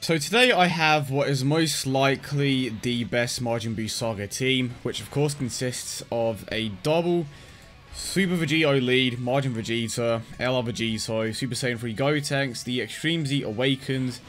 So today I have what is most likely the best Majin Buu Saga team, which of course consists of a double Super Vegito lead, Majin Vegeta, LR Vegito, Super Saiyan 3 Gotenks, the Extreme Z Awakens,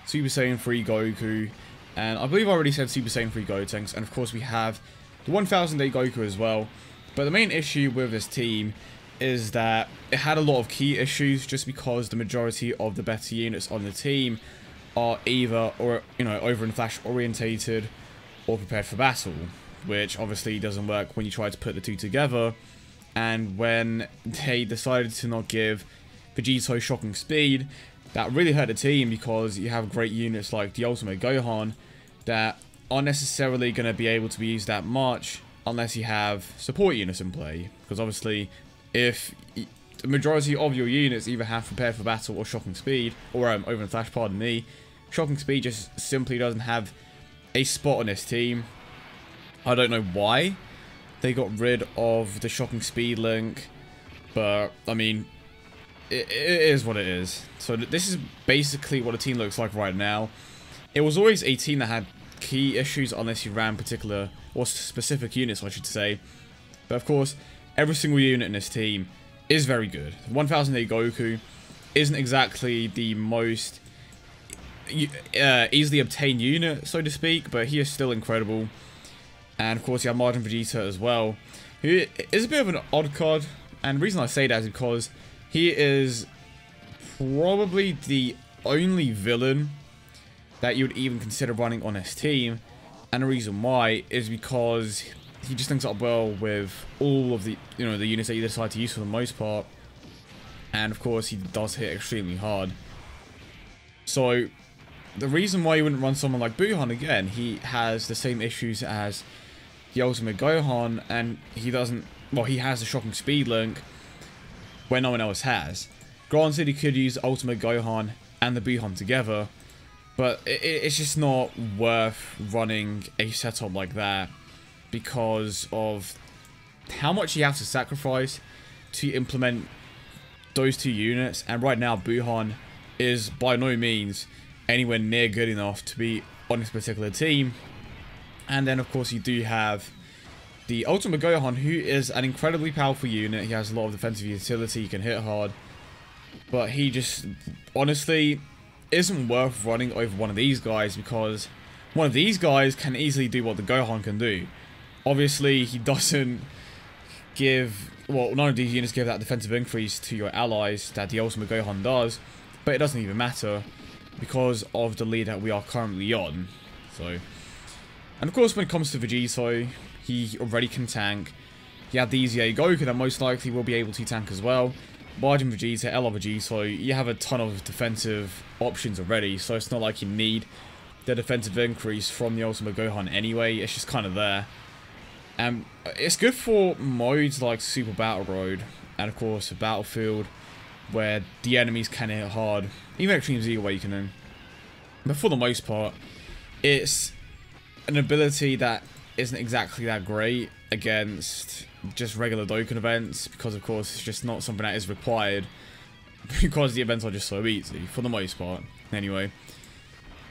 Super Saiyan 3 Goku, and I believe I already said Super Saiyan 3 Gotenks, and of course we have the 1000 Day Goku as well. But the main issue with this team is that it had a lot of key issues just because the majority of the better units on the team are either, over and flash orientated or prepared for battle, which obviously doesn't work when you try to put the two together. And when they decided to not give Vegito shocking speed, that really hurt the team because you have great units like the Ultimate Gohan that aren't necessarily going to be able to be used that much unless you have support units in play. Because obviously, if the majority of your units either have prepared for battle or shocking speed, or over and flash, pardon me, shocking speed just simply doesn't have a spot on this team. I don't know why they got rid of the shocking speed link, but I mean, it is what it is. So this is basically what the team looks like right now. It was always a team that had key issues unless you ran particular or specific units, I should say. But of course, every single unit in this team is very good. 1000 Day Goku isn't exactly the most easily obtained unit, so to speak, but he is still incredible. And of course you have Majin Vegeta as well, who is a bit of an odd card, and the reason I say that is because he is probably the only villain that you would even consider running on this team, and the reason why is because he just links up well with all of the the units that you decide to use for the most part, and of course he does hit extremely hard. So the reason why you wouldn't run someone like Buhan again, he has the same issues as the Ultimate Gohan, and he doesn't, well, he has the shocking speed link where no one else has. Granted, he could use Ultimate Gohan and the Buhan together, but it's just not worth running a setup like that because of how much you have to sacrifice to implement those two units. And right now, Buhan is by no means anywhere near good enough to be on this particular team. And then of course you do have the Ultimate Gohan, who is an incredibly powerful unit. He has a lot of defensive utility, he can hit hard, but he just honestly isn't worth running over one of these guys because one of these guys can easily do what the Gohan can do. Obviously he doesn't give, well, none of these units give that defensive increase to your allies that the Ultimate Gohan does, but it doesn't even matter because of the lead that we are currently on. So, and of course when it comes to Vegito, he already can tank. You have the EZA Goku that most likely will be able to tank as well. Majin Vegeta, LR Vegito, you have a ton of defensive options already, so it's not like you need the defensive increase from the Ultimate Gohan anyway, it's just kind of there. And it's good for modes like Super Battle Road, and of course Battlefield, where the enemies can hit hard, even Extreme Z Awakening. But for the most part, it's an ability that isn't exactly that great against just regular Dokkan events, because of course it's just not something that is required, because the events are just so easy, for the most part. Anyway,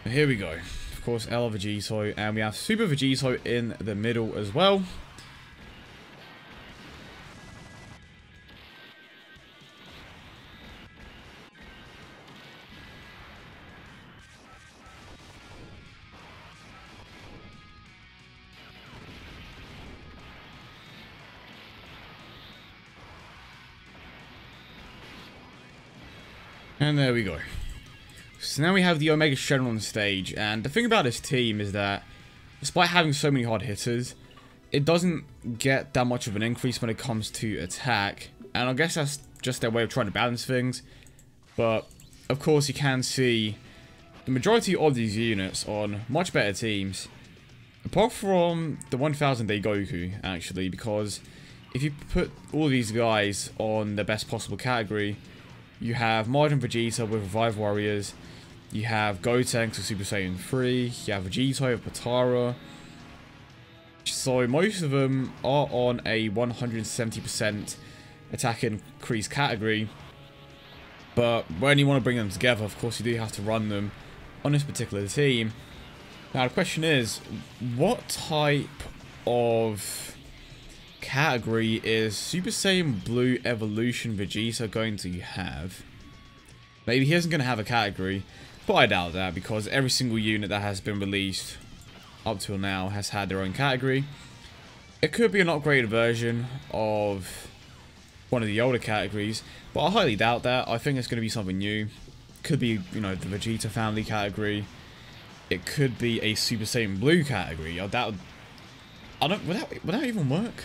here we go. Of course, LR Vegito, and we have Super Vegito in the middle as well. And there we go. So now we have the Omega Shenron on stage, and the thing about this team is that despite having so many hard hitters, it doesn't get that much of an increase when it comes to attack, and I guess that's just their way of trying to balance things. But of course you can see the majority of these units on much better teams, apart from the 1000 Day Goku actually, because if you put all these guys on the best possible category, you have Majin Vegeta with Revive Warriors, you have Gotenks with Super Saiyan 3, you have Vegito with Potara. So most of them are on a 170% attack increase category. But when you want to bring them together, of course you do have to run them on this particular team. Now the question is, what type of category is Super Saiyan Blue Evolution Vegeta going to have? Maybe he isn't going to have a category, but I doubt that, because every single unit that has been released up till now has had their own category. It could be an upgraded version of one of the older categories, but I highly doubt that. I think it's going to be something new. Could be, you know, the Vegeta family category. It could be a Super Saiyan Blue category. I doubt. Would that even work?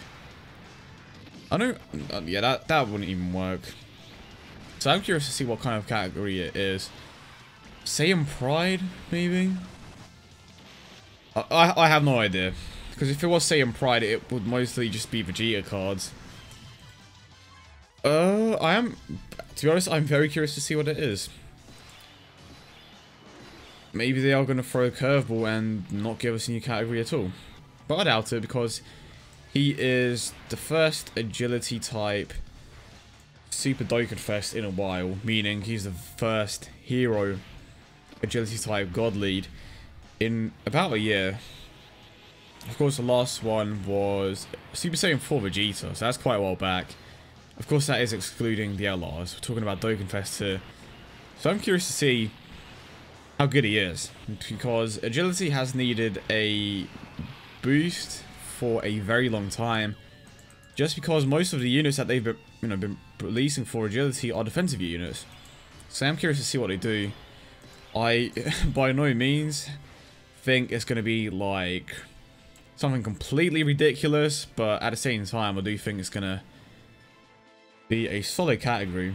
I don't. Yeah, that wouldn't even work. So I'm curious to see what kind of category it is. Saiyan Pride, maybe? I have no idea. Because if it was Saiyan Pride, it would mostly just be Vegeta cards. To be honest, I'm very curious to see what it is. Maybe they are going to throw a curveball and not give us a new category at all. But I doubt it, because he is the first agility type Super Dokkan Fest in a while, meaning he's the first hero agility type God Lead in about a year. Of course, the last one was Super Saiyan 4 Vegeta, so that's quite a while back. Of course, that is excluding the LRs. We're talking about Dokkan Fest here. So I'm curious to see how good he is, because agility has needed a boost for a very long time, just because most of the units that they've been releasing for agility are defensive units. So I'm curious to see what they do. I by no means think it's going to be like something completely ridiculous, but at the same time I do think it's going to be a solid category.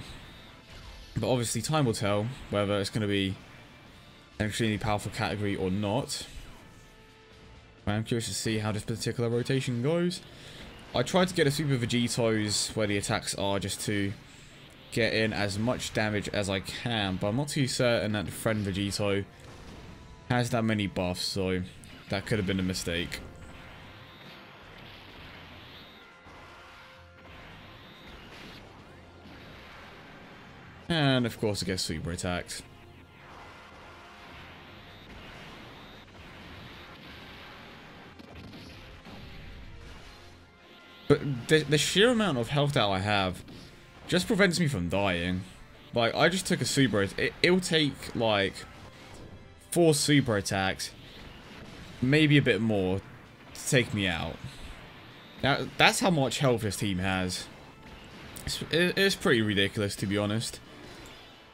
But obviously time will tell whether it's going to be an extremely powerful category or not. I'm curious to see how this particular rotation goes. I tried to get a Super Vegetos where the attacks are, just to get in as much damage as I can, but I'm not too certain that the friend Vegeto has that many buffs, so that could have been a mistake. And of course it gets super attacked. But the sheer amount of health that I have just prevents me from dying. Like, I just took a super. It will take like 4 super attacks, maybe a bit more, to take me out. Now, that's how much health this team has. It's pretty ridiculous, to be honest.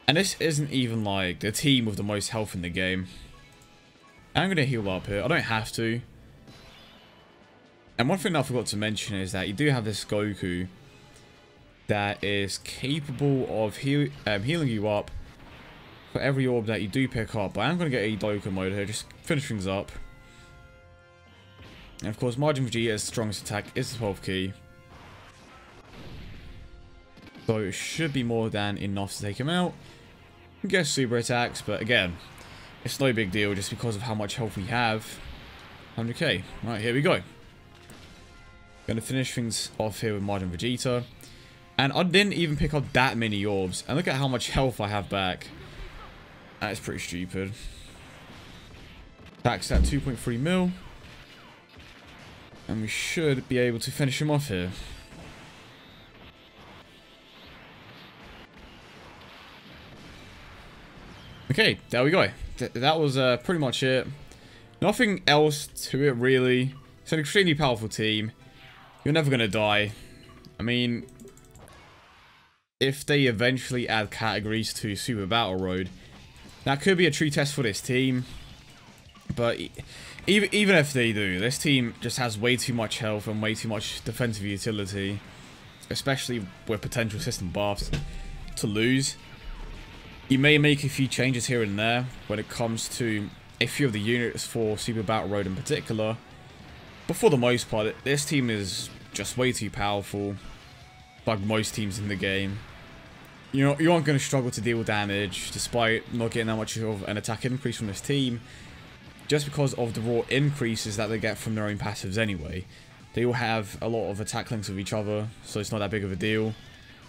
And this isn't even like the team with the most health in the game. I'm gonna heal up here. I don't have to. And one thing I forgot to mention is that you do have this Goku that is capable of healing you up for every orb that you do pick up. But I'm going to get a Dokkan mode here, just finish things up. And of course, Majin Vegeta's strongest attack is the 12th key. So it should be more than enough to take him out. I guess super attacks, but again, it's no big deal just because of how much health we have. 100k. Right, here we go. Gonna finish things off here with Majin Vegeta. And I didn't even pick up that many orbs. And look at how much health I have back. That is pretty stupid. Attacks at 2.3 mil. And we should be able to finish him off here. Okay, there we go. That was pretty much it. Nothing else to it, really. It's an extremely powerful team. You're never going to die. I mean, if they eventually add categories to Super Battle Road, that could be a true test for this team. But even if they do, this team just has way too much health and way too much defensive utility, especially with potential system buffs, to lose. You may make a few changes here and there when it comes to a few of the units for Super Battle Road in particular. But for the most part, this team is just way too powerful, like most teams in the game. You know, you aren't going to struggle to deal damage, despite not getting that much of an attack increase from this team, just because of the raw increases that they get from their own passives anyway. They all have a lot of attack links with each other, so it's not that big of a deal.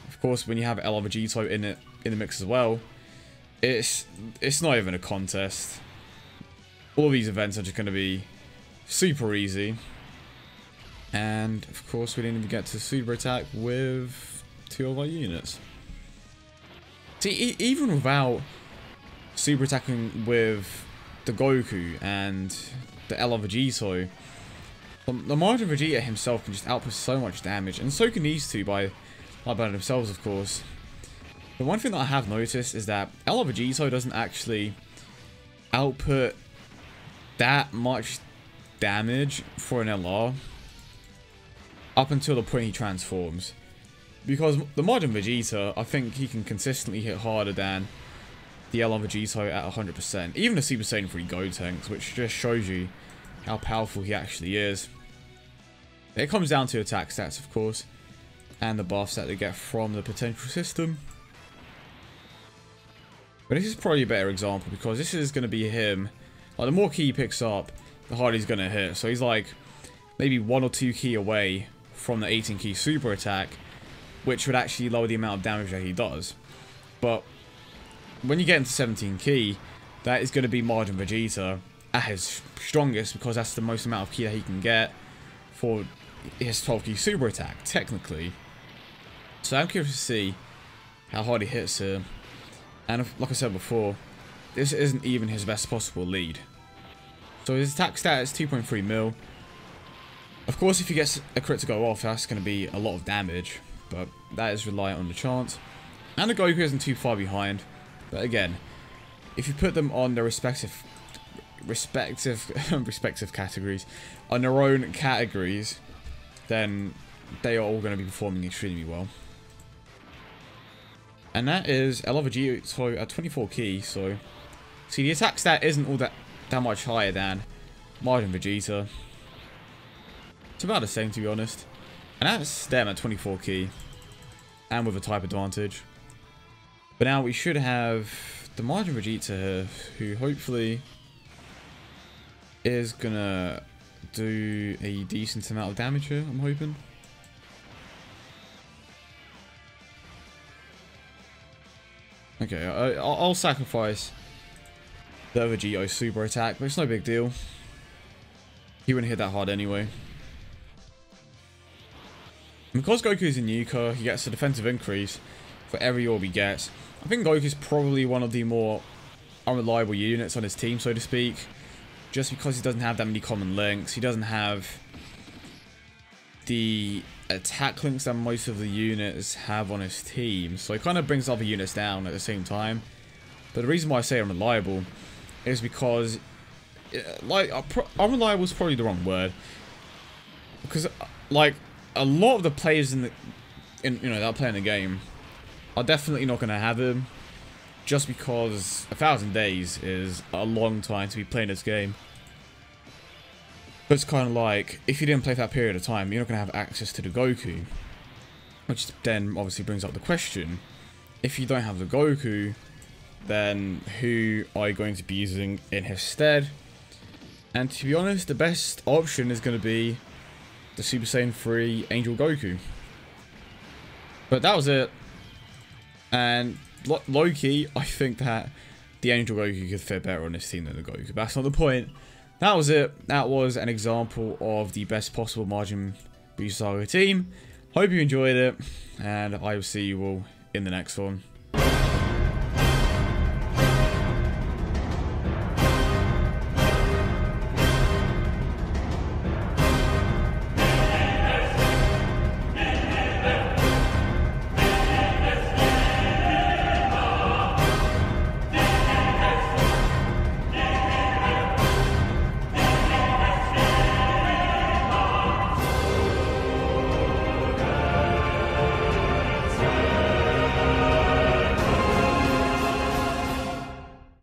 Of course, when you have LR Vegeto in the mix as well, it's not even a contest. all these events are just going to be super easy. And of course we didn't even get to super attack with 2 of our units. See, even without super attacking with the Goku and the L of Vegito, the Majin Vegeta himself can just output so much damage, and so can these two by themselves, of course. The one thing that I have noticed is that L of Vegito doesn't actually output that much damage for an LR up until the point he transforms. Because the Majin Vegeta, I think he can consistently hit harder than the L of Vegito at 100%. Even the Super Saiyan 3 Gotenks, which just shows you how powerful he actually is. It comes down to attack stats, of course, and the buffs that they get from the potential system. But this is probably a better example because this is going to be him. Like, the more ki he picks up, the harder he's going to hit. So he's like maybe 1 or 2 ki away from the 18 ki super attack, which would actually lower the amount of damage that he does. But when you get into 17 ki, that is going to be Majin Vegeta at his strongest, because that's the most amount of ki that he can get for his 12 ki super attack, technically. So I'm curious to see how hard he hits here. And like I said before, this isn't even his best possible lead. So his attack stat is 2.3 mil. Of course, if he gets a crit to go off, that's going to be a lot of damage. But that is reliant on the chance. And the Goku isn't too far behind. But again, if you put them on their respective categories, on their own categories, then they are all going to be performing extremely well. And that is L of Vegito at 24 ki. So, see, the attack stat isn't all that much higher than Majin Vegeta. It's about the same, to be honest. And that's them at 24 ki. And with a type advantage. But now we should have the Majin Vegeta here, who hopefully is gonna do a decent amount of damage here, I'm hoping. Okay, I'll sacrifice the Vegito super attack, but it's no big deal. He wouldn't hit that hard anyway. And because Goku's in Yuka, he gets a defensive increase for every orb he gets. I think Goku's probably one of the more unreliable units on his team, so to speak. Just because he doesn't have that many common links. He doesn't have the attack links that most of the units have on his team. So it kind of brings other units down at the same time. But the reason why I say unreliable is because, like, unreliable is probably the wrong word. Because, like, a lot of the players that are playing the game are definitely not going to have him. Just because 1,000 days is a long time to be playing this game. But it's kind of like, if you didn't play for that period of time, you're not going to have access to the Goku. Which then obviously brings up the question, if you don't have the Goku, then who are you going to be using in his stead? And to be honest, the best option is going to be the Super Saiyan 3 Angel Goku. But that was it. And low-key, I think that the Angel Goku could fit better on this team than the Goku. But that's not the point. That was it. That was an example of the best possible Majin Buu Saga team. Hope you enjoyed it, and I will see you all in the next one.